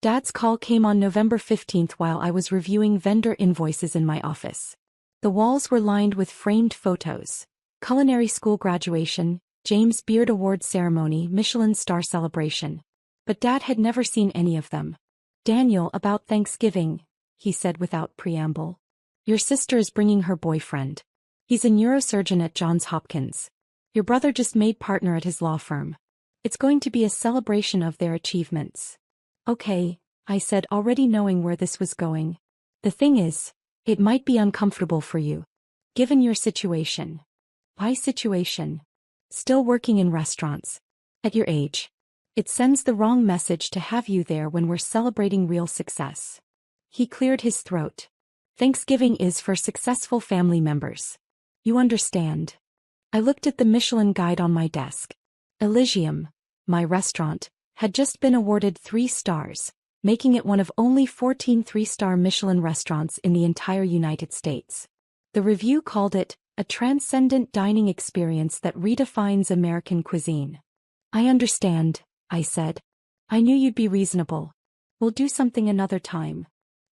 Dad's call came on November 15th while I was reviewing vendor invoices in my office. The walls were lined with framed photos. Culinary school graduation, James Beard Award ceremony, Michelin star celebration. But Dad had never seen any of them. "Daniel, about Thanksgiving," he said without preamble. "Your sister is bringing her boyfriend. He's a neurosurgeon at Johns Hopkins. Your brother just made partner at his law firm. It's going to be a celebration of their achievements." "Okay," I said, already knowing where this was going. "The thing is, it might be uncomfortable for you. Given your situation." "My situation?" "Still working in restaurants. At your age. It sends the wrong message to have you there when we're celebrating real success." He cleared his throat. "Thanksgiving is for successful family members. You understand." I looked at the Michelin guide on my desk. Elysium, my restaurant, had just been awarded 3 stars, making it one of only 14 3-star Michelin restaurants in the entire United States. The review called it a transcendent dining experience that redefines American cuisine. "I understand," I said. "I knew you'd be reasonable. We'll do something another time."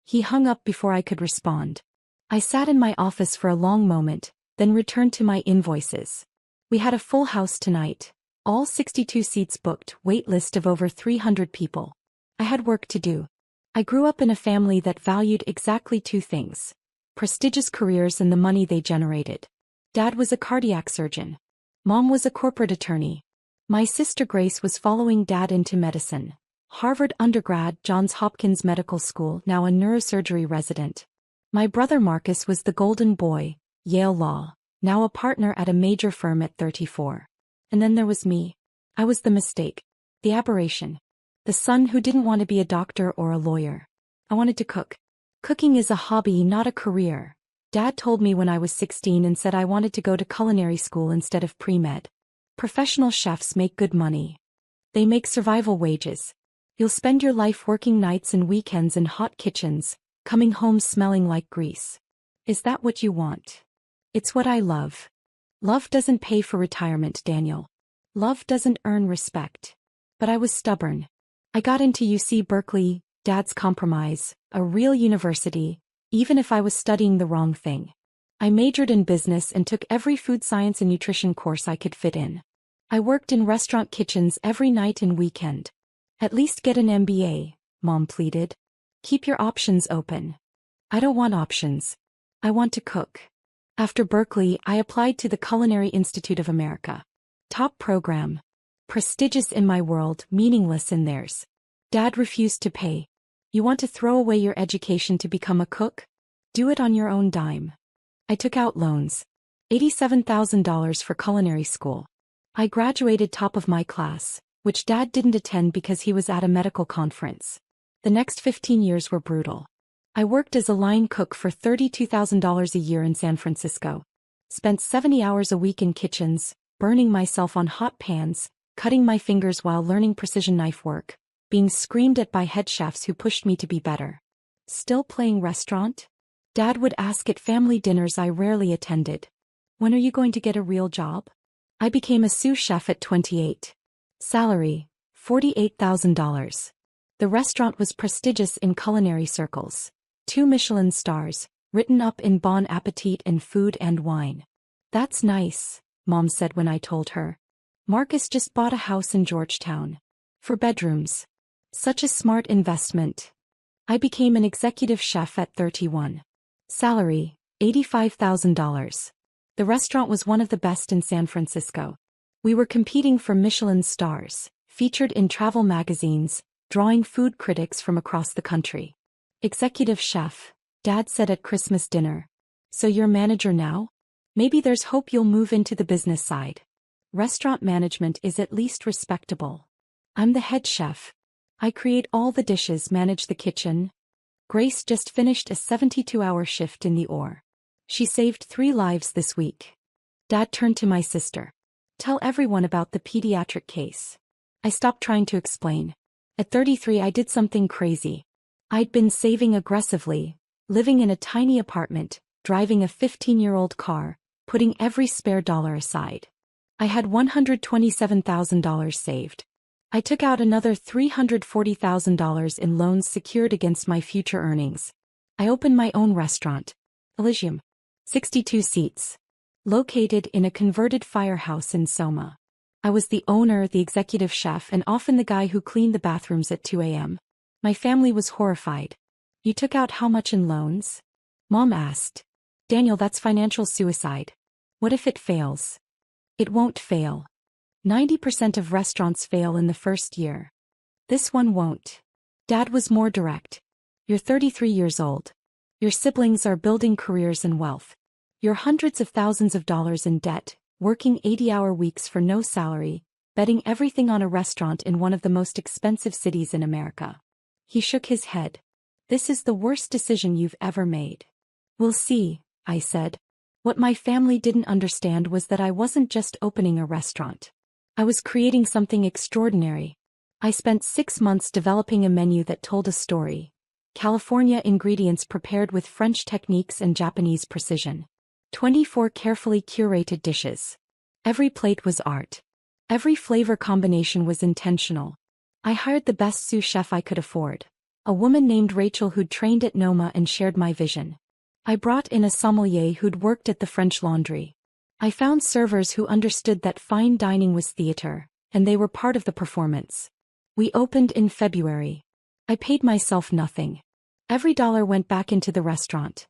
He hung up before I could respond. I sat in my office for a long moment, then returned to my invoices. We had a full house tonight. All 62 seats booked, wait list of over 300 people. I had work to do. I grew up in a family that valued exactly 2 things: prestigious careers and the money they generated. Dad was a cardiac surgeon. Mom was a corporate attorney. My sister Grace was following Dad into medicine. Harvard undergrad, Johns Hopkins Medical School, now a neurosurgery resident. My brother Marcus was the golden boy, Yale Law, now a partner at a major firm at 34. And then there was me. I was the mistake. The aberration. The son who didn't want to be a doctor or a lawyer. I wanted to cook. Cooking is a hobby, not a career. Dad told me when I was 16 and said I wanted to go to culinary school instead of pre-med. Professional chefs make good money. They make survival wages. You'll spend your life working nights and weekends in hot kitchens, coming home smelling like grease. Is that what you want? It's what I love. Love doesn't pay for retirement, Daniel. Love doesn't earn respect. But I was stubborn. I got into UC Berkeley, Dad's compromise, a real university, even if I was studying the wrong thing. I majored in business and took every food science and nutrition course I could fit in. I worked in restaurant kitchens every night and weekend. "At least get an MBA, Mom pleaded. "Keep your options open." "I don't want options. I want to cook." After Berkeley, I applied to the Culinary Institute of America. Top program. Prestigious in my world, meaningless in theirs. Dad refused to pay. "You want to throw away your education to become a cook? Do it on your own dime." I took out loans. $87,000 for culinary school. I graduated top of my class, which Dad didn't attend because he was at a medical conference. The next 15 years were brutal. I worked as a line cook for $32,000 a year in San Francisco. Spent 70 hours a week in kitchens, burning myself on hot pans, cutting my fingers while learning precision knife work, being screamed at by head chefs who pushed me to be better. Still playing restaurant? Dad would ask at family dinners I rarely attended. "When are you going to get a real job?" I became a sous chef at 28. Salary, $48,000. The restaurant was prestigious in culinary circles. 2 Michelin stars, written up in Bon Appetit and Food and Wine. "That's nice," Mom said when I told her. "Marcus just bought a house in Georgetown. 4 bedrooms. Such a smart investment." I became an executive chef at 31. Salary, $85,000. The restaurant was one of the best in San Francisco. We were competing for Michelin stars, featured in travel magazines, drawing food critics from across the country. "Executive chef," Dad said at Christmas dinner. "So you're manager now? Maybe there's hope you'll move into the business side. Restaurant management is at least respectable." "I'm the head chef. I create all the dishes, manage the kitchen." Grace just finished a 72-hour shift in the OR. She saved 3 lives this week. Dad turned to my sister. "Tell everyone about the pediatric case." I stopped trying to explain. At 33 I did something crazy. I'd been saving aggressively, living in a tiny apartment, driving a 15-year-old car, putting every spare dollar aside. I had $127,000 saved. I took out another $340,000 in loans secured against my future earnings. I opened my own restaurant, Elysium. 62 seats. Located in a converted firehouse in Soma. I was the owner, the executive chef, and often the guy who cleaned the bathrooms at 2 a.m. My family was horrified. You took out how much in loans? Mom asked. Daniel, that's financial suicide. What if it fails? It won't fail. 90% of restaurants fail in the first year. This one won't. Dad was more direct. You're 33 years old. Your siblings are building careers and wealth. You're hundreds of thousands of dollars in debt, working 80-hour weeks for no salary, betting everything on a restaurant in one of the most expensive cities in America. He shook his head. This is the worst decision you've ever made. We'll see, I said. What my family didn't understand was that I wasn't just opening a restaurant. I was creating something extraordinary. I spent 6 months developing a menu that told a story. California ingredients prepared with French techniques and Japanese precision. 24 carefully curated dishes. Every plate was art. Every flavor combination was intentional. I hired the best sous chef I could afford. A woman named Rachel who'd trained at Noma and shared my vision. I brought in a sommelier who'd worked at the French Laundry. I found servers who understood that fine dining was theater, and they were part of the performance. We opened in February. I paid myself nothing. Every dollar went back into the restaurant.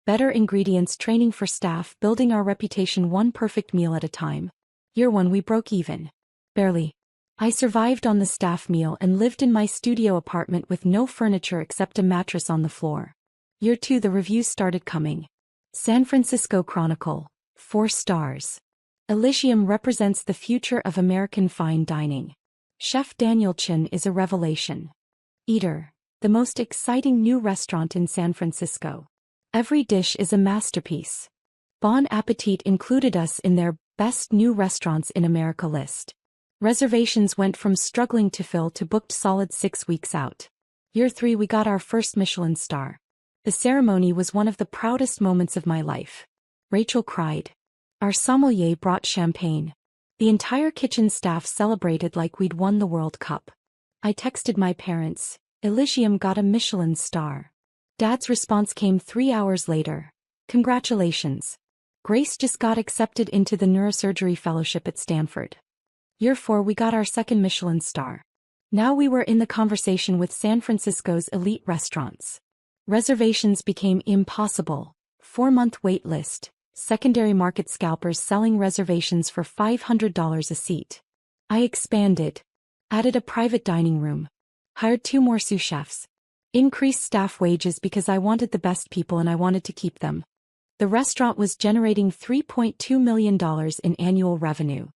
Better ingredients, training for staff, building our reputation one perfect meal at a time. Year 1 we broke even. Barely. I survived on the staff meal and lived in my studio apartment with no furniture except a mattress on the floor. Year 2 the reviews started coming. San Francisco Chronicle, 4 stars. Elysium represents the future of American fine dining. Chef Daniel Chin is a revelation. Eater, the most exciting new restaurant in San Francisco. Every dish is a masterpiece. Bon Appetit included us in their Best New Restaurants in America list. Reservations went from struggling to fill to booked solid 6 weeks out. Year 3 we got our first Michelin star. The ceremony was one of the proudest moments of my life. Rachel cried. Our sommelier brought champagne. The entire kitchen staff celebrated like we'd won the World Cup. I texted my parents, Elysium got a Michelin star. Dad's response came 3 hours later. Congratulations. Grace just got accepted into the neurosurgery fellowship at Stanford. Year 4 we got our second Michelin star. Now we were in the conversation with San Francisco's elite restaurants. Reservations became impossible. 4-month wait list. Secondary market scalpers selling reservations for $500 a seat. I expanded. Added a private dining room. Hired 2 more sous chefs. Increased staff wages because I wanted the best people and I wanted to keep them. The restaurant was generating $3.2 million in annual revenue.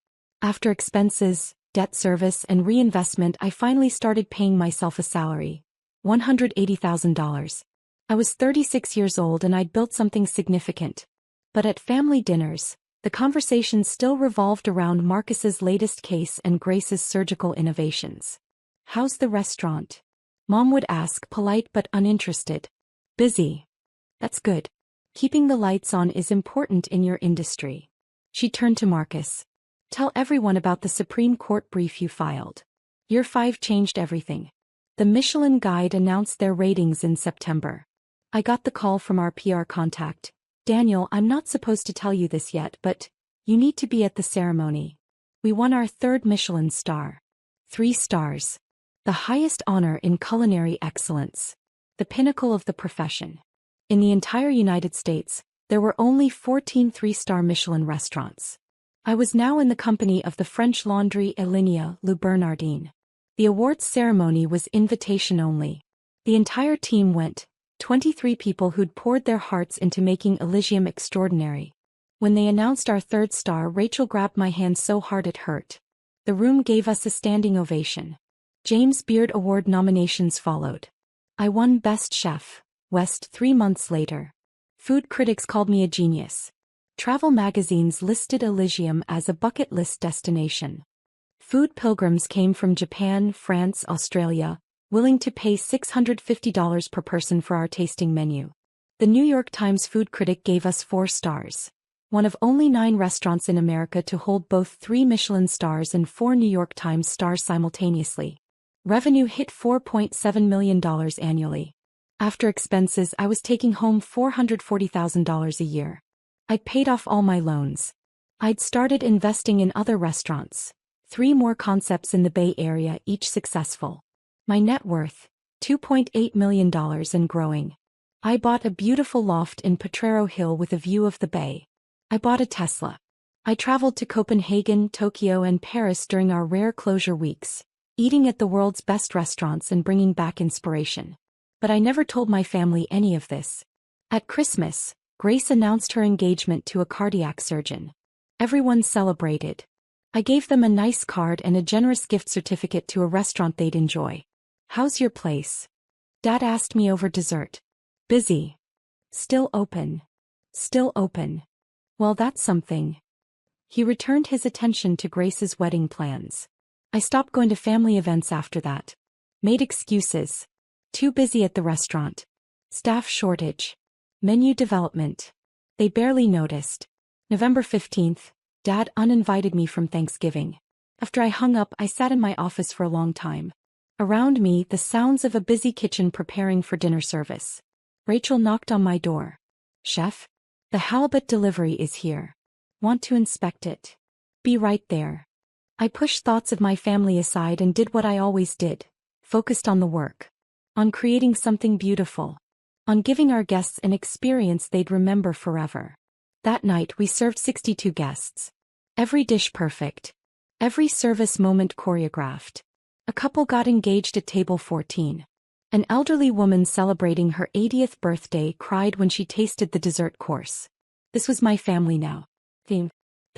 After expenses, debt service, and reinvestment, I finally started paying myself a salary. $180,000. I was 36 years old and I'd built something significant. But at family dinners, the conversation still revolved around Marcus's latest case and Grace's surgical innovations. How's the restaurant? Mom would ask, polite but uninterested. Busy. That's good. Keeping the lights on is important in your industry. She turned to Marcus. Tell everyone about the Supreme Court brief you filed. Year 5 changed everything. The Michelin Guide announced their ratings in September. I got the call from our PR contact. Daniel, I'm not supposed to tell you this yet, but you need to be at the ceremony. We won our 3rd Michelin star. 3 stars. The highest honor in culinary excellence. The pinnacle of the profession. In the entire United States, there were only 14 3-star Michelin restaurants. I was now in the company of the French Laundry Alinea Le Bernardin. The awards ceremony was invitation only. The entire team went, 23 people who'd poured their hearts into making Elysium extraordinary. When they announced our 3rd star, Rachel grabbed my hand so hard it hurt. The room gave us a standing ovation. James Beard Award nominations followed. I won Best Chef, West 3 months later. Food critics called me a genius. Travel magazines listed Elysium as a bucket list destination. Food pilgrims came from Japan, France, Australia, willing to pay $650 per person for our tasting menu. The New York Times food critic gave us 4 stars. one of only 9 restaurants in America to hold both 3 Michelin stars and 4 New York Times stars simultaneously. Revenue hit $4.7 million annually. After expenses, I was taking home $440,000 a year. I'd paid off all my loans. I'd started investing in other restaurants. 3 more concepts in the Bay Area, each successful. My net worth, $2.8 million and growing. I bought a beautiful loft in Potrero Hill with a view of the bay. I bought a Tesla. I traveled to Copenhagen, Tokyo, and Paris during our rare closure weeks, eating at the world's best restaurants and bringing back inspiration. But I never told my family any of this. At Christmas, Grace announced her engagement to a cardiac surgeon. Everyone celebrated. I gave them a nice card and a generous gift certificate to a restaurant they'd enjoy. "How's your place?" Dad asked me over dessert. "Busy. Still open. Still open." "Well, that's something." He returned his attention to Grace's wedding plans. I stopped going to family events after that. Made excuses. Too busy at the restaurant. Staff shortage. Menu development. They barely noticed. November 15th, Dad uninvited me from Thanksgiving. After I hung up, I sat in my office for a long time. Around me, the sounds of a busy kitchen preparing for dinner service. Rachel knocked on my door. "Chef? The halibut delivery is here. Want to inspect it?" "Be right there." I pushed thoughts of my family aside and did what I always did. Focused on the work. On creating something beautiful. On giving our guests an experience they'd remember forever. That night we served 62 guests. Every dish perfect. Every service moment choreographed. A couple got engaged at table 14. An elderly woman celebrating her 80th birthday cried when she tasted the dessert course. This was my family now. The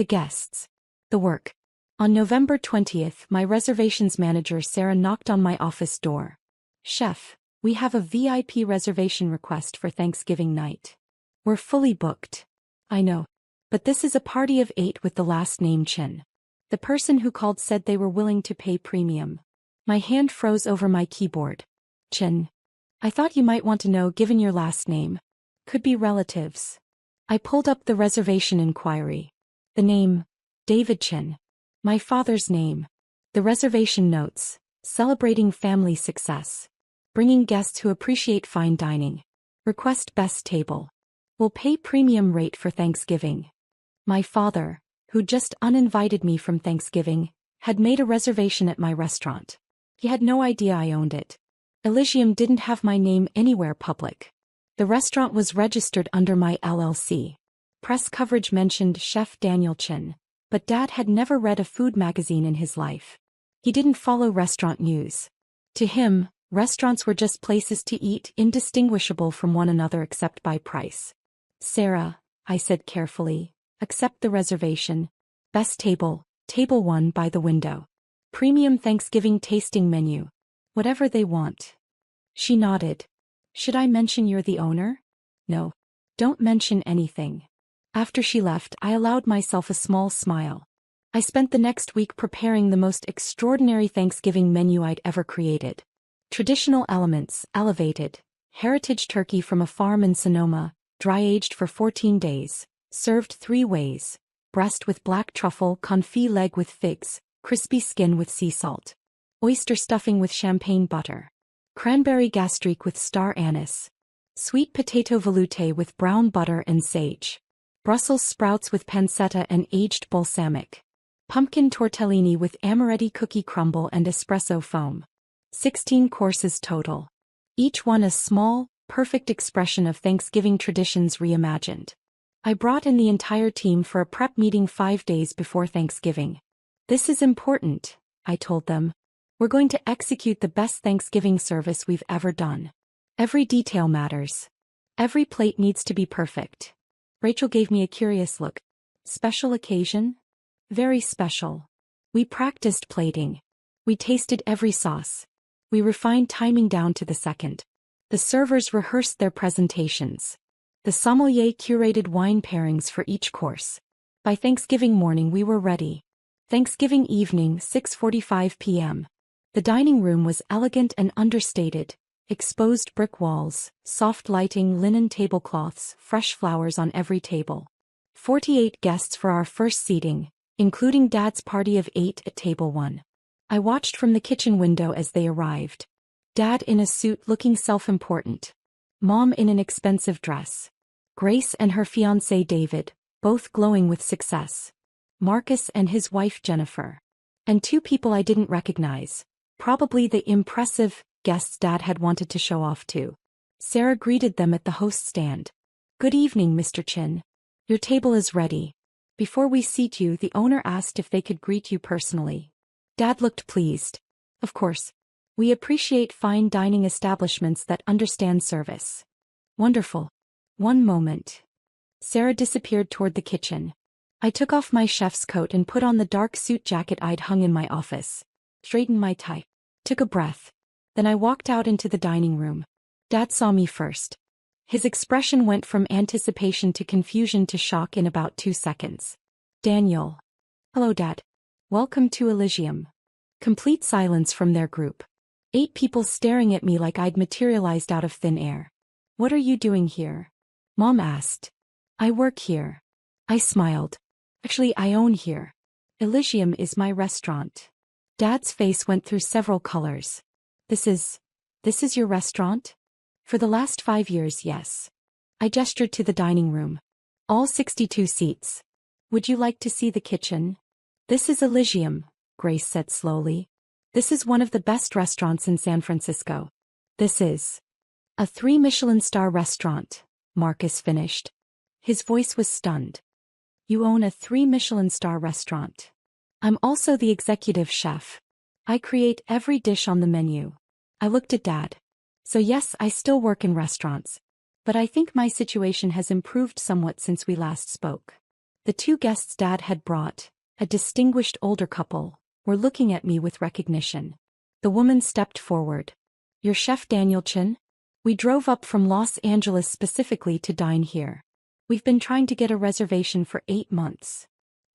guests. The work. On November 20th, my reservations manager Sarah knocked on my office door. "Chef, we have a VIP reservation request for Thanksgiving night. We're fully booked." "I know. But this is a party of 8 with the last name Chen." The person who called said they were willing to pay premium. My hand froze over my keyboard. "Chen. I thought you might want to know given your last name. Could be relatives." I pulled up the reservation inquiry. The name, David Chen. My father's name. The reservation notes, celebrating family success. Bringing guests who appreciate fine dining. Request best table. Will pay premium rate for Thanksgiving. My father, who just uninvited me from Thanksgiving, had made a reservation at my restaurant. He had no idea I owned it. Elysium didn't have my name anywhere public. The restaurant was registered under my LLC. Press coverage mentioned Chef Daniel Chen, but Dad had never read a food magazine in his life. He didn't follow restaurant news. To him, restaurants were just places to eat, indistinguishable from one another except by price. "Sarah," I said carefully, "accept the reservation. Best table, table 1 by the window. Premium Thanksgiving tasting menu. Whatever they want." She nodded. "Should I mention you're the owner?" "No. Don't mention anything." After she left, I allowed myself a small smile. I spent the next week preparing the most extraordinary Thanksgiving menu I'd ever created. Traditional elements, elevated. Heritage turkey from a farm in Sonoma, dry-aged for 14 days. Served 3 ways. Breast with black truffle, confit leg with figs, crispy skin with sea salt. Oyster stuffing with champagne butter. Cranberry gastrique with star anise. Sweet potato veloute with brown butter and sage. Brussels sprouts with pancetta and aged balsamic. Pumpkin tortellini with amaretti cookie crumble and espresso foam. 16 courses total. Each one a small, perfect expression of Thanksgiving traditions reimagined. I brought in the entire team for a prep meeting 5 days before Thanksgiving. "This is important," I told them. "We're going to execute the best Thanksgiving service we've ever done. Every detail matters. Every plate needs to be perfect." Rachel gave me a curious look. "Special occasion?" "Very special. We practiced plating. We tasted every sauce. We refined timing down to the second. The servers rehearsed their presentations. The sommelier curated wine pairings for each course. By Thanksgiving morning we were ready. Thanksgiving evening, 6:45 p.m. The dining room was elegant and understated. Exposed brick walls, soft lighting, linen tablecloths, fresh flowers on every table. 48 guests for our first seating, including Dad's party of 8 at table 1. I watched from the kitchen window as they arrived. Dad in a suit looking self-important. Mom in an expensive dress. Grace and her fiancé David, both glowing with success. Marcus and his wife Jennifer. And 2 people I didn't recognize. Probably the impressive guests Dad had wanted to show off to. Sarah greeted them at the host stand. "Good evening, Mr. Chin. Your table is ready. Before we seat you, the owner asked if they could greet you personally." Dad looked pleased. "Of course. We appreciate fine dining establishments that understand service." "Wonderful. One moment." Sarah disappeared toward the kitchen. I took off my chef's coat and put on the dark suit jacket I'd hung in my office. Straightened my tie. Took a breath. Then I walked out into the dining room. Dad saw me first. His expression went from anticipation to confusion to shock in about 2 seconds. "Daniel." "Hello, Dad. Welcome to Elysium." Complete silence from their group. 8 people staring at me like I'd materialized out of thin air. "What are you doing here?" Mom asked. "I work here." I smiled. "Actually, I own here. Elysium is my restaurant." Dad's face went through several colors. This is your restaurant?" "For the last 5 years, yes." I gestured to the dining room. "All 62 seats. Would you like to see the kitchen?" "This is Elysium," Grace said slowly. "This is one of the best restaurants in San Francisco. This is a 3 Michelin star restaurant," Marcus finished. His voice was stunned. "You own a 3 Michelin star restaurant." "I'm also the executive chef. I create every dish on the menu." I looked at Dad. "So yes, I still work in restaurants. But I think my situation has improved somewhat since we last spoke." The 2 guests Dad had brought, a distinguished older couple, were looking at me with recognition. The woman stepped forward. "You're Chef Daniel Chin? We drove up from Los Angeles specifically to dine here. We've been trying to get a reservation for 8 months."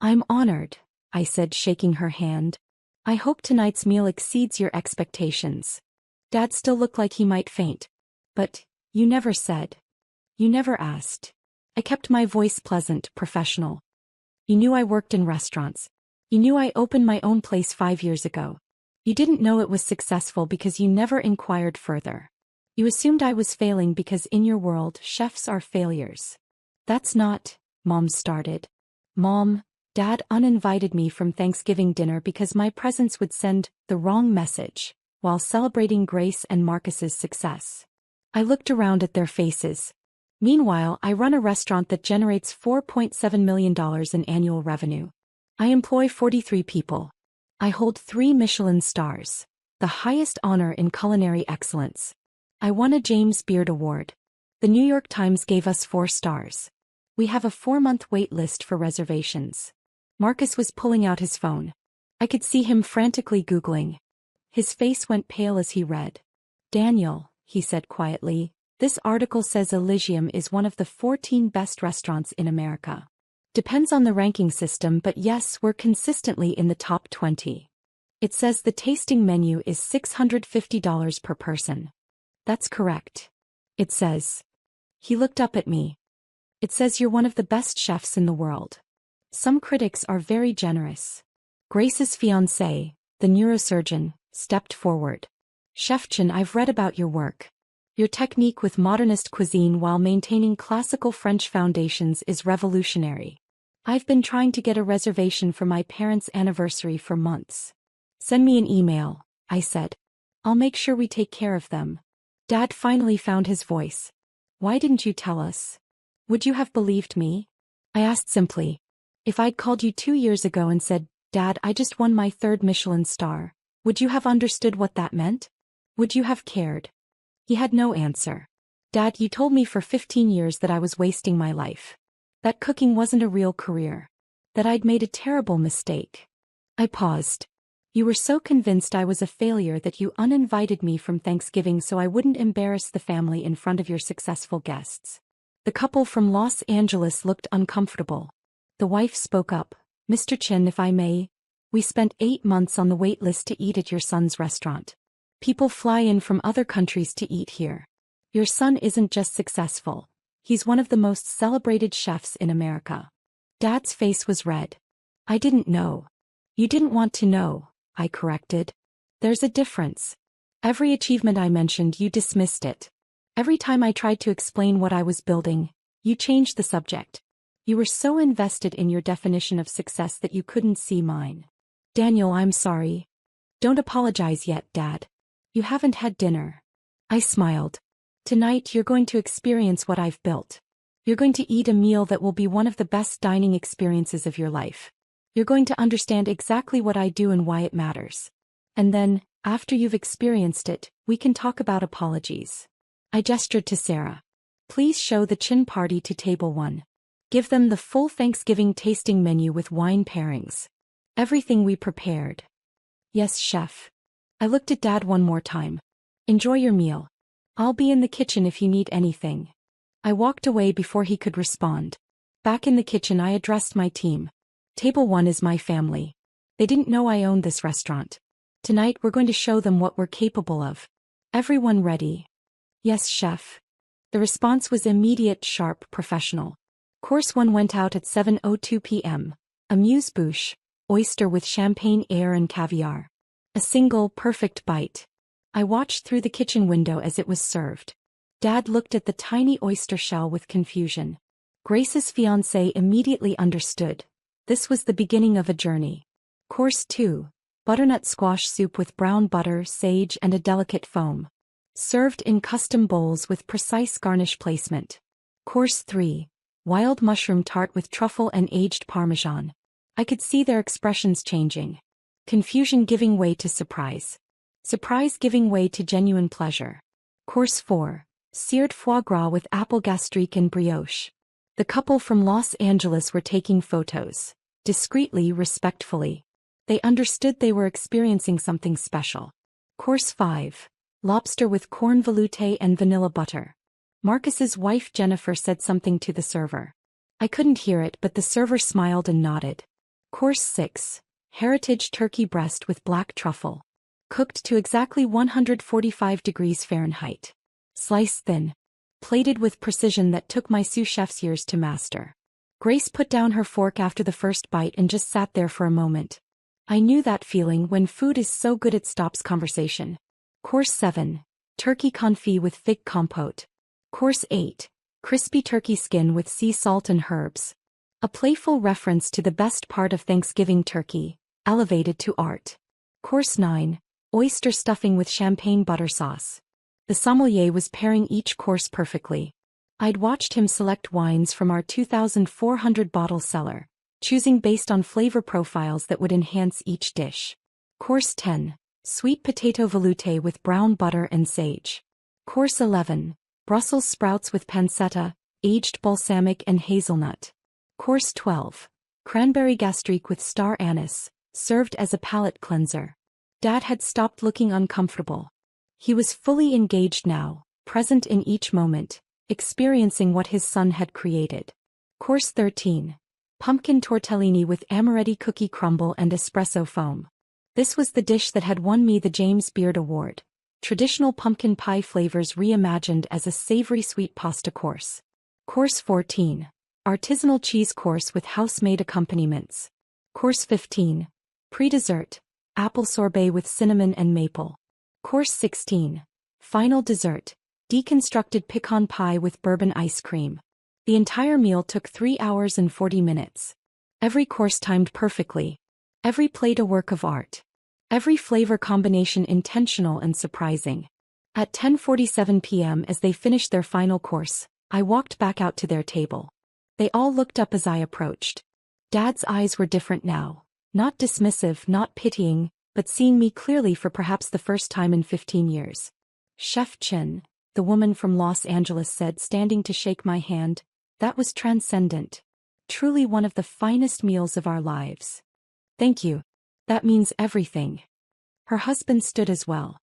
"I'm honored," I said, shaking her hand. "I hope tonight's meal exceeds your expectations." Dad still looked like he might faint. "But, you never said. You never asked." I kept my voice pleasant, professional. "You knew I worked in restaurants. You knew I opened my own place 5 years ago. You didn't know it was successful because you never inquired further. You assumed I was failing because in your world, chefs are failures." "That's not," Mom started. "Mom, Dad uninvited me from Thanksgiving dinner because my presence would send the wrong message, while celebrating Grace and Marcus's success." I looked around at their faces. "Meanwhile, I run a restaurant that generates $4.7 million in annual revenue. I employ 43 people. I hold 3 Michelin stars, the highest honor in culinary excellence. I won a James Beard Award. The New York Times gave us 4 stars. We have a 4-month wait list for reservations." Marcus was pulling out his phone. I could see him frantically Googling. His face went pale as he read. "Daniel," he said quietly, "this article says Elysium is one of the 14 best restaurants in America. Depends on the ranking system, but yes, we're consistently in the top 20. It says the tasting menu is $650 per person." "That's correct. It says." He looked up at me. "It says you're one of the best chefs in the world. Some critics are very generous." Grace's fiancé, the neurosurgeon, stepped forward. "Chef Chin, I've read about your work. Your technique with modernist cuisine while maintaining classical French foundations is revolutionary. I've been trying to get a reservation for my parents' anniversary for months." "Send me an email," I said. "I'll make sure we take care of them." Dad finally found his voice. "Why didn't you tell us? Would you have believed me?" I asked simply. "If I'd called you 2 years ago and said, 'Dad, I just won my 3rd Michelin star,' would you have understood what that meant? Would you have cared?" He had no answer. "Dad, you told me for 15 years that I was wasting my life. That cooking wasn't a real career. That I'd made a terrible mistake." I paused. "You were so convinced I was a failure that you uninvited me from Thanksgiving so I wouldn't embarrass the family in front of your successful guests." The couple from Los Angeles looked uncomfortable. The wife spoke up. "Mr. Chin, if I may, we spent 8 months on the wait list to eat at your son's restaurant. People fly in from other countries to eat here. Your son isn't just successful. He's one of the most celebrated chefs in America. Dad's face was red. I didn't know. You didn't want to know, I corrected. There's a difference. Every achievement I mentioned, you dismissed it. Every time I tried to explain what I was building, you changed the subject. You were so invested in your definition of success that you couldn't see mine. Daniel, I'm sorry. Don't apologize yet, Dad. You haven't had dinner. I smiled. Tonight you're going to experience what I've built. You're going to eat a meal that will be one of the best dining experiences of your life. You're going to understand exactly what I do and why it matters. And then, after you've experienced it, we can talk about apologies. I gestured to Sarah. Please show the Chin party to table 1. Give them the full Thanksgiving tasting menu with wine pairings. Everything we prepared. Yes, chef. I looked at Dad one more time. Enjoy your meal. I'll be in the kitchen if you need anything. I walked away before he could respond. Back in the kitchen, I addressed my team. Table 1 is my family. They didn't know I owned this restaurant. Tonight we're going to show them what we're capable of. Everyone ready? Yes, chef. The response was immediate, sharp, professional. Course 1 went out at 7:02 p.m. Amuse-bouche, oyster with champagne air and caviar. A single, perfect bite. I watched through the kitchen window as it was served. Dad looked at the tiny oyster shell with confusion. Grace's fiancé immediately understood. This was the beginning of a journey. Course 2. Butternut squash soup with brown butter, sage and a delicate foam. Served in custom bowls with precise garnish placement. Course 3. Wild mushroom tart with truffle and aged parmesan. I could see their expressions changing. Confusion giving way to surprise. Surprise giving way to genuine pleasure. Course 4. Seared foie gras with apple gastrique and brioche. The couple from Los Angeles were taking photos. Discreetly, respectfully. They understood they were experiencing something special. Course 5. Lobster with corn velouté and vanilla butter. Marcus's wife Jennifer said something to the server. I couldn't hear it, but the server smiled and nodded. Course 6. Heritage turkey breast with black truffle. Cooked to exactly 145 degrees Fahrenheit. Sliced thin. Plated with precision that took my sous chef's years to master. Grace put down her fork after the first bite and just sat there for a moment. I knew that feeling when food is so good it stops conversation. Course 7. Turkey confit with fig compote. Course 8. Crispy turkey skin with sea salt and herbs. A playful reference to the best part of Thanksgiving turkey, elevated to art. Course 9. Oyster stuffing with champagne butter sauce. The sommelier was pairing each course perfectly. I'd watched him select wines from our 2,400 bottle cellar, choosing based on flavor profiles that would enhance each dish. Course 10. Sweet potato velouté with brown butter and sage. Course 11. Brussels sprouts with pancetta, aged balsamic and hazelnut. Course 12. Cranberry gastrique with star anise, served as a palate cleanser. Dad had stopped looking uncomfortable. He was fully engaged now, present in each moment, experiencing what his son had created. Course 13. Pumpkin tortellini with amaretti cookie crumble and espresso foam. This was the dish that had won me the James Beard Award. Traditional pumpkin pie flavors reimagined as a savory sweet pasta course. Course 14. Artisanal cheese course with house-made accompaniments. Course 15. Pre-dessert. Apple sorbet with cinnamon and maple. Course 16. Final dessert. Deconstructed pecan pie with bourbon ice cream. The entire meal took 3 hours and 40 minutes. Every course timed perfectly. Every plate a work of art. Every flavor combination intentional and surprising. At 10:47 p.m. as they finished their final course, I walked back out to their table. They all looked up as I approached. Dad's eyes were different now. Not dismissive, not pitying, but seeing me clearly for perhaps the first time in 15 years. Chef Chin, the woman from Los Angeles said, standing to shake my hand, that was transcendent. Truly one of the finest meals of our lives. Thank you. That means everything. Her husband stood as well.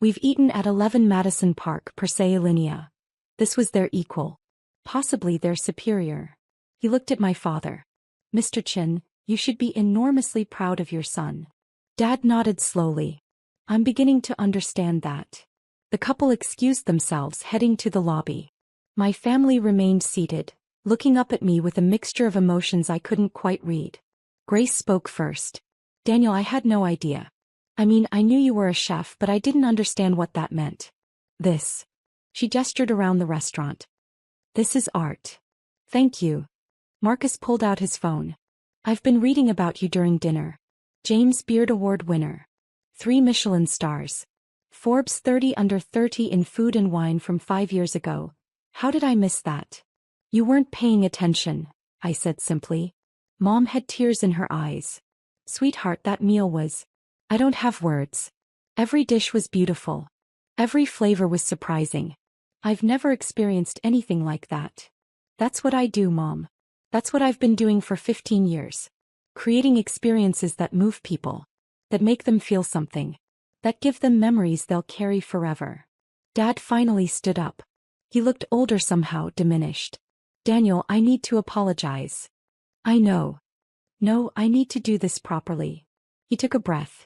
We've eaten at 11 Madison Park, per se linea. This was their equal. Possibly their superior. He looked at my father. Mr. Chin, you should be enormously proud of your son. Dad nodded slowly. I'm beginning to understand that. The couple excused themselves, heading to the lobby. My family remained seated, looking up at me with a mixture of emotions I couldn't quite read. Grace spoke first. Daniel, I had no idea. I mean, I knew you were a chef, but I didn't understand what that meant. This. She gestured around the restaurant. This is art. Thank you. Marcus pulled out his phone. I've been reading about you during dinner. James Beard Award winner. 3 Michelin stars. Forbes 30 under 30 in food and wine from 5 years ago. How did I miss that? You weren't paying attention, I said simply. Mom had tears in her eyes. Sweetheart, that meal was... I don't have words. Every dish was beautiful. Every flavor was surprising. I've never experienced anything like that. That's what I do, Mom. That's what I've been doing for 15 years. Creating experiences that move people. That make them feel something. That give them memories they'll carry forever. Dad finally stood up. He looked older somehow, diminished. Daniel, I need to apologize. I know. No, I need to do this properly. He took a breath.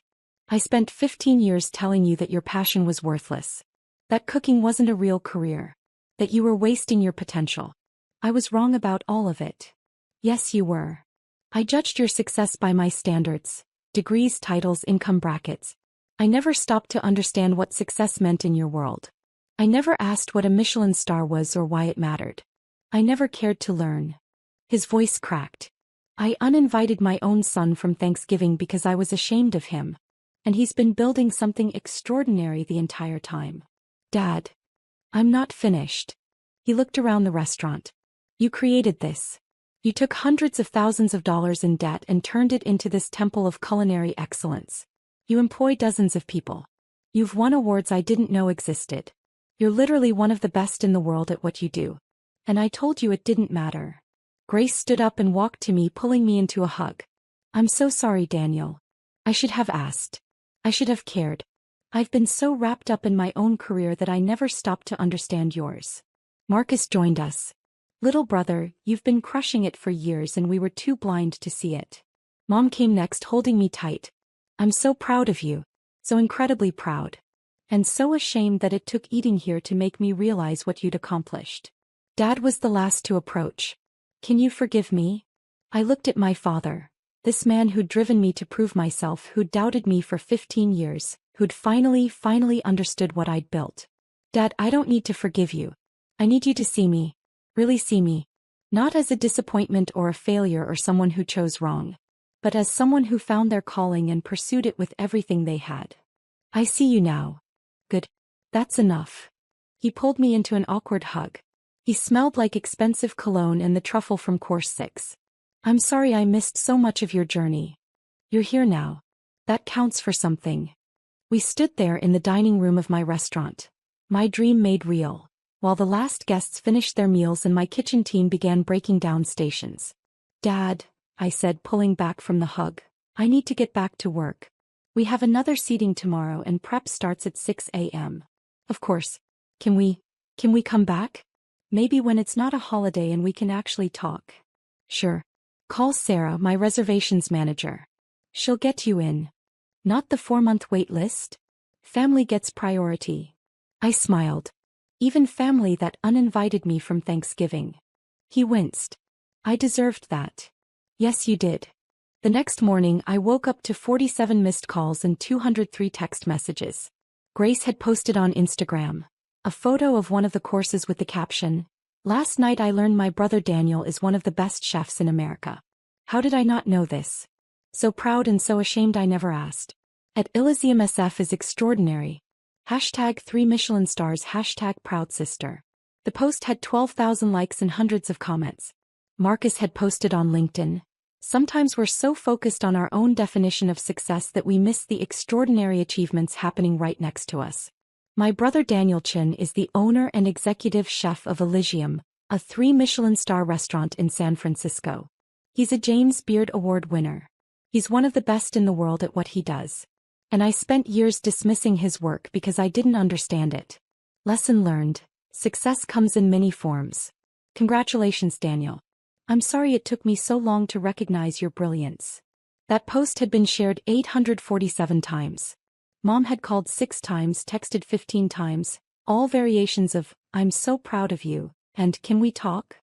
I spent 15 years telling you that your passion was worthless. That cooking wasn't a real career. That you were wasting your potential. I was wrong about all of it. Yes, you were. I judged your success by my standards. Degrees, titles, income brackets. I never stopped to understand what success meant in your world. I never asked what a Michelin star was or why it mattered. I never cared to learn. His voice cracked. I uninvited my own son from Thanksgiving because I was ashamed of him. And he's been building something extraordinary the entire time. Dad. I'm not finished. He looked around the restaurant. You created this. You took hundreds of thousands of dollars in debt and turned it into this temple of culinary excellence. You employ dozens of people. You've won awards I didn't know existed. You're literally one of the best in the world at what you do. And I told you it didn't matter. Grace stood up and walked to me, pulling me into a hug. I'm so sorry, Daniel. I should have asked. I should have cared. I've been so wrapped up in my own career that I never stopped to understand yours. Marcus joined us. Little brother, you've been crushing it for years and we were too blind to see it. Mom came next, holding me tight. I'm so proud of you. So incredibly proud. And so ashamed that it took eating here to make me realize what you'd accomplished. Dad was the last to approach. Can you forgive me? I looked at my father. This man who'd driven me to prove myself, who'd doubted me for 15 years, who'd finally understood what I'd built. Dad, I don't need to forgive you. I need you to see me. Really see me. Not as a disappointment or a failure or someone who chose wrong. But as someone who found their calling and pursued it with everything they had. I see you now. Good. That's enough. He pulled me into an awkward hug. He smelled like expensive cologne and the truffle from course 6. I'm sorry I missed so much of your journey. You're here now. That counts for something. We stood there in the dining room of my restaurant. My dream made real. While the last guests finished their meals and my kitchen team began breaking down stations. Dad, I said, pulling back from the hug. I need to get back to work. We have another seating tomorrow and prep starts at 6 a.m. Of course. Can we come back? Maybe when it's not a holiday and we can actually talk. Sure. Call Sarah, my reservations manager. She'll get you in. Not the 4-month wait list? Family gets priority. I smiled. Even family that uninvited me from Thanksgiving. He winced. I deserved that. Yes, you did. The next morning I woke up to 47 missed calls and 203 text messages. Grace had posted on Instagram a photo of one of the courses with the caption, "Last night I learned my brother Daniel is one of the best chefs in America. How did I not know this? So proud and so ashamed I never asked. At Elysium SF is extraordinary. Hashtag 3 Michelin stars, hashtag proud sister." The post had 12,000 likes and hundreds of comments. Marcus had posted on LinkedIn, "Sometimes we're so focused on our own definition of success that we miss the extraordinary achievements happening right next to us. My brother Daniel Chin is the owner and executive chef of Elysium, a 3 Michelin star restaurant in San Francisco. He's a James Beard Award winner. He's one of the best in the world at what he does. And I spent years dismissing his work because I didn't understand it. Lesson learned. Success comes in many forms. Congratulations, Daniel. I'm sorry it took me so long to recognize your brilliance." That post had been shared 847 times. Mom had called 6 times, texted 15 times, all variations of, "I'm so proud of you," and "Can we talk?"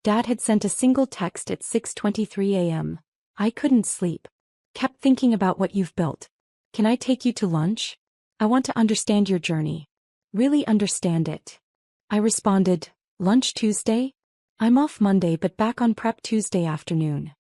Dad had sent a single text at 6:23 a.m. I couldn't sleep. Kept thinking about what you've built. Can I take you to lunch? I want to understand your journey. Really understand it. I responded, lunch Tuesday? I'm off Monday but back on prep Tuesday afternoon.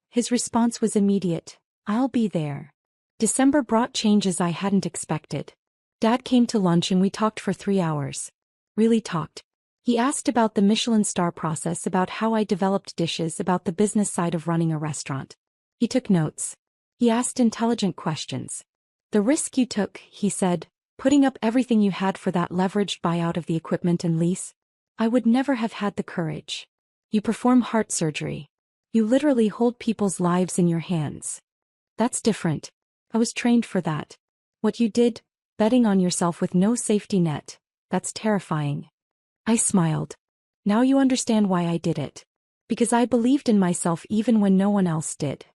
His response was immediate. I'll be there. December brought changes I hadn't expected. Dad came to lunch and we talked for 3 hours. Really talked. He asked about the Michelin star process, about how I developed dishes, about the business side of running a restaurant. He took notes. He asked intelligent questions. The risk you took, he said, putting up everything you had for that leveraged buyout of the equipment and lease. I would never have had the courage. You perform heart surgery. You literally hold people's lives in your hands. That's different. I was trained for that. What you did, betting on yourself with no safety net, that's terrifying. I smiled. Now you understand why I did it. Because I believed in myself even when no one else did.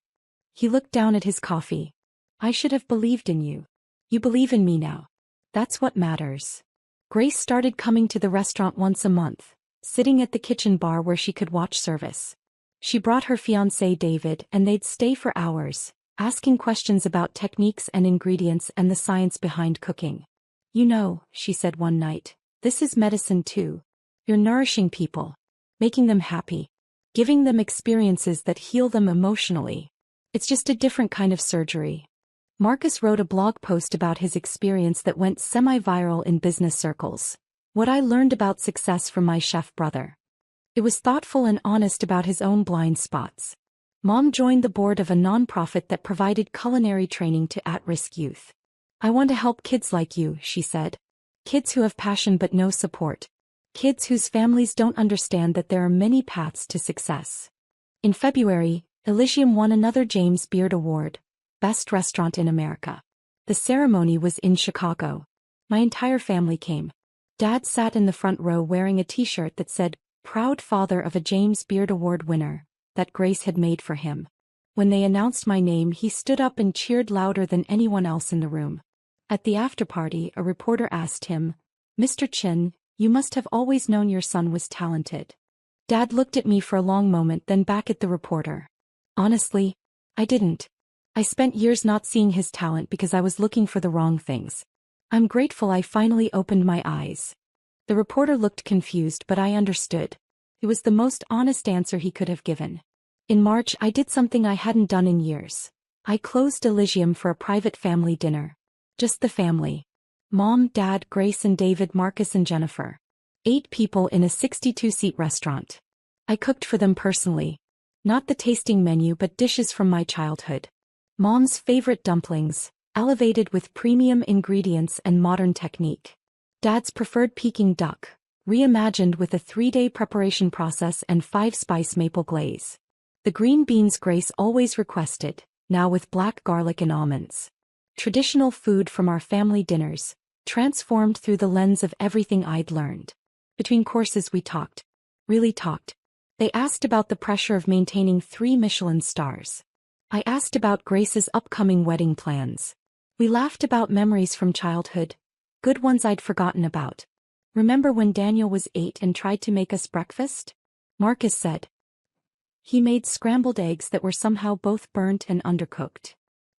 He looked down at his coffee. I should have believed in you. You believe in me now. That's what matters. Grace started coming to the restaurant once a month, sitting at the kitchen bar where she could watch service. She brought her fiancé David and they'd stay for hours, asking questions about techniques and ingredients and the science behind cooking. You know, she said one night, this is medicine too. You're nourishing people, making them happy, giving them experiences that heal them emotionally. It's just a different kind of surgery. Marcus wrote a blog post about his experience that went semi-viral in business circles. What I learned about success from my chef brother. It was thoughtful and honest about his own blind spots. Mom joined the board of a nonprofit that provided culinary training to at-risk youth. I want to help kids like you, she said. Kids who have passion but no support. Kids whose families don't understand that there are many paths to success. In February, Elysium won another James Beard Award, Best Restaurant in America. The ceremony was in Chicago. My entire family came. Dad sat in the front row wearing a t-shirt that said, Proud father of a James Beard Award winner, that Grace had made for him. When they announced my name, he stood up and cheered louder than anyone else in the room. At the after-party, a reporter asked him, Mr. Chin, you must have always known your son was talented. Dad looked at me for a long moment, then back at the reporter. Honestly, I didn't. I spent years not seeing his talent because I was looking for the wrong things. I'm grateful I finally opened my eyes. The reporter looked confused, but I understood. It was the most honest answer he could have given. In March, I did something I hadn't done in years. I closed Elysium for a private family dinner. Just the family. Mom, Dad, Grace and David, Marcus and Jennifer. 8 people in a 62-seat restaurant. I cooked for them personally. Not the tasting menu but dishes from my childhood. Mom's favorite dumplings, elevated with premium ingredients and modern technique. Dad's preferred Peking duck, reimagined with a 3-day preparation process and 5-spice maple glaze. The green beans Grace always requested, now with black garlic and almonds. Traditional food from our family dinners, transformed through the lens of everything I'd learned. Between courses we talked. Really talked. They asked about the pressure of maintaining 3 Michelin stars. I asked about Grace's upcoming wedding plans. We laughed about memories from childhood, good ones I'd forgotten about. Remember when Daniel was 8 and tried to make us breakfast? Marcus said. He made scrambled eggs that were somehow both burnt and undercooked.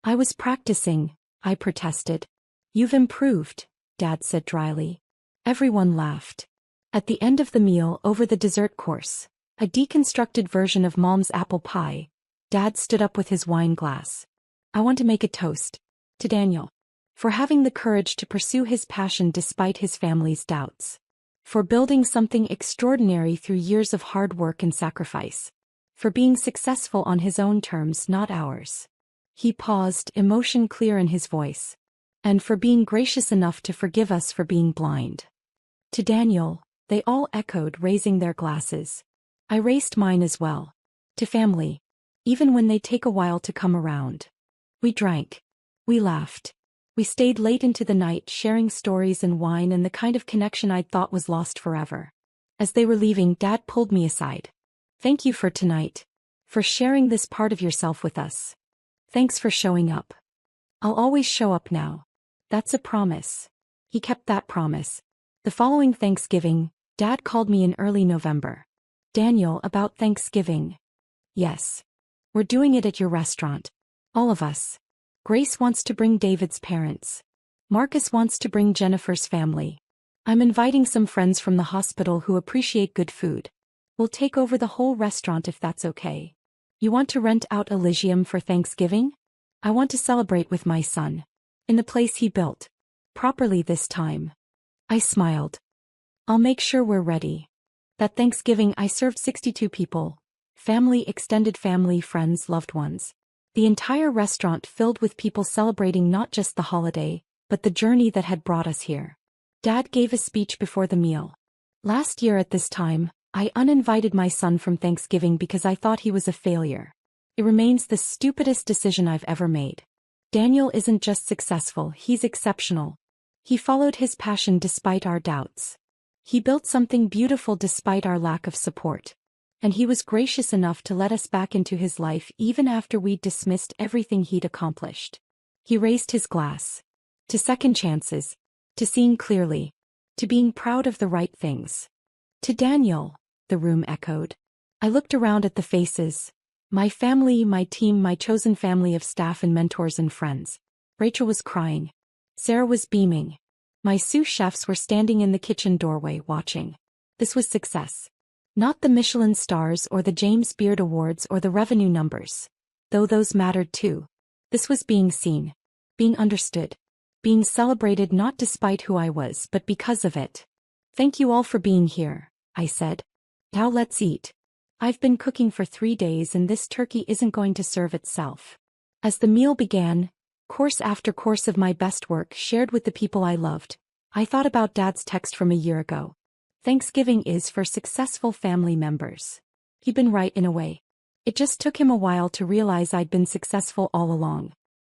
I was practicing, I protested. You've improved, Dad said dryly. Everyone laughed. At the end of the meal, over the dessert course, a deconstructed version of Mom's apple pie, Dad stood up with his wine glass. I want to make a toast. To Daniel. For having the courage to pursue his passion despite his family's doubts. For building something extraordinary through years of hard work and sacrifice. For being successful on his own terms, not ours. He paused, emotion clear in his voice. And for being gracious enough to forgive us for being blind. To Daniel, they all echoed, raising their glasses. I raised mine as well. To family. Even when they take a while to come around. We drank. We laughed. We stayed late into the night, sharing stories and wine and the kind of connection I'd thought was lost forever. As they were leaving, Dad pulled me aside. Thank you for tonight. For sharing this part of yourself with us. Thanks for showing up. I'll always show up now. That's a promise. He kept that promise. The following Thanksgiving, Dad called me in early November. Daniel, about Thanksgiving. Yes. We're doing it at your restaurant. All of us. Grace wants to bring David's parents. Marcus wants to bring Jennifer's family. I'm inviting some friends from the hospital who appreciate good food. We'll take over the whole restaurant if that's okay. You want to rent out Elysium for Thanksgiving? I want to celebrate with my son. In the place he built. Properly this time. I smiled. I'll make sure we're ready. That Thanksgiving I served 62 people. Family, extended family, friends, loved ones. The entire restaurant filled with people celebrating not just the holiday, but the journey that had brought us here. Dad gave a speech before the meal. Last year at this time, I uninvited my son from Thanksgiving because I thought he was a failure. It remains the stupidest decision I've ever made. Daniel isn't just successful, he's exceptional. He followed his passion despite our doubts. He built something beautiful despite our lack of support. And he was gracious enough to let us back into his life even after we'd dismissed everything he'd accomplished. He raised his glass. To second chances. To seeing clearly. To being proud of the right things. To Daniel, the room echoed. I looked around at the faces. My family, my team, my chosen family of staff and mentors and friends. Rachel was crying. Sarah was beaming. My sous chefs were standing in the kitchen doorway watching. This was success. Not the Michelin stars or the James Beard Awards or the revenue numbers. Though those mattered too. This was being seen. Being understood. Being celebrated not despite who I was but because of it. Thank you all for being here, I said. Now let's eat. I've been cooking for 3 days and this turkey isn't going to serve itself. As the meal began, course after course of my best work shared with the people I loved, I thought about Dad's text from a year ago. Thanksgiving is for successful family members. He'd been right in a way. It just took him a while to realize I'd been successful all along.